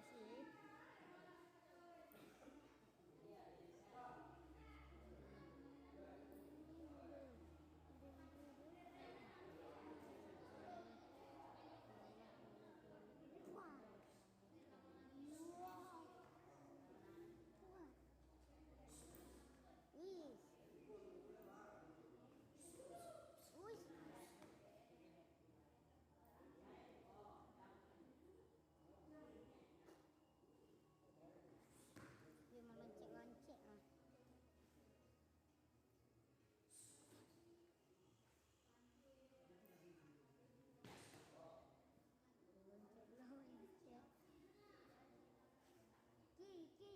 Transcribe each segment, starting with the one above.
sih. Dia melonceng-lonceng ah. Lonceng-lonceng. Kiki.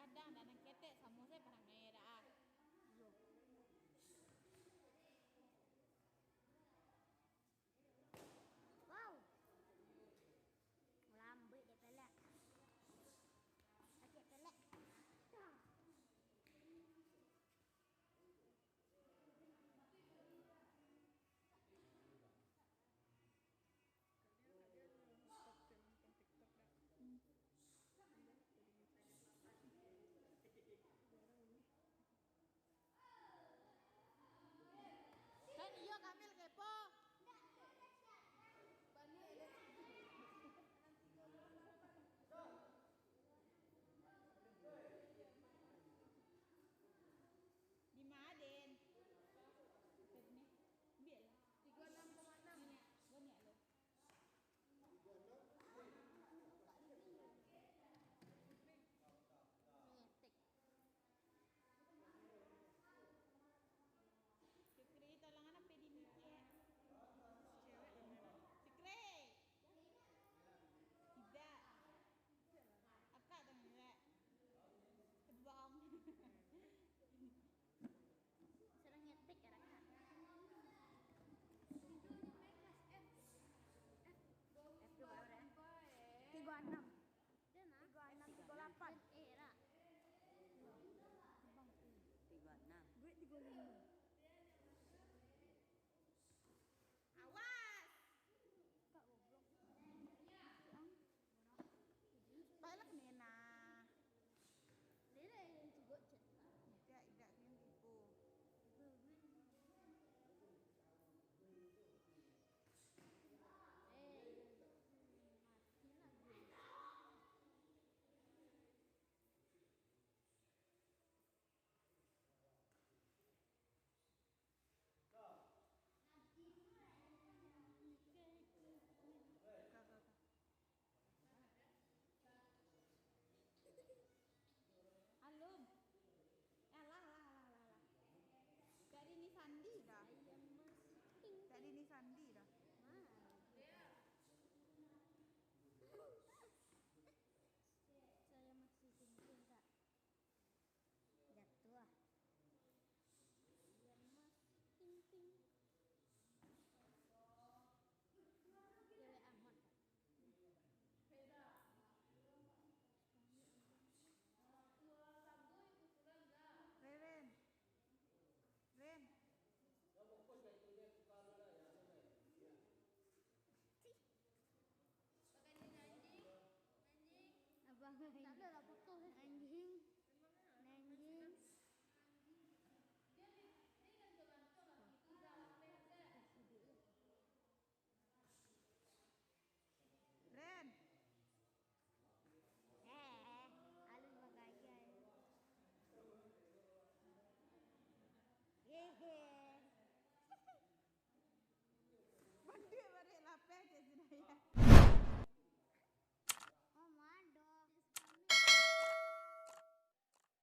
Kadang dan ketek sama saya pernah ngaya dah. Wow. Lambat dia pelak. Sakit pelak. Kan iya Kamil kepo. Di Maden. Ini biarlah 36,6. Banyak loh. Ngetik. Fikri tolong anak pedi ni cek. Cewek bener. Fikri. Tidak. Akak tu enggak. Kebong. Serang ngetik ya Kak. F berapa ya? 36. Dia nak 36 38. Ra. 36. Duit 35. Awas. Kak goblok. Baiklah Nena. Dia yang juga cek. Tidak yang tipu. Mati lagi. Alum. Lah. Dari ni Sandi dah. Saya masih Dari ni Sandi dah. Saya masih tinggi Kak. Jatuh ah. Saya masih tinggi. Cewek amat Kak. Ren. Abang ini.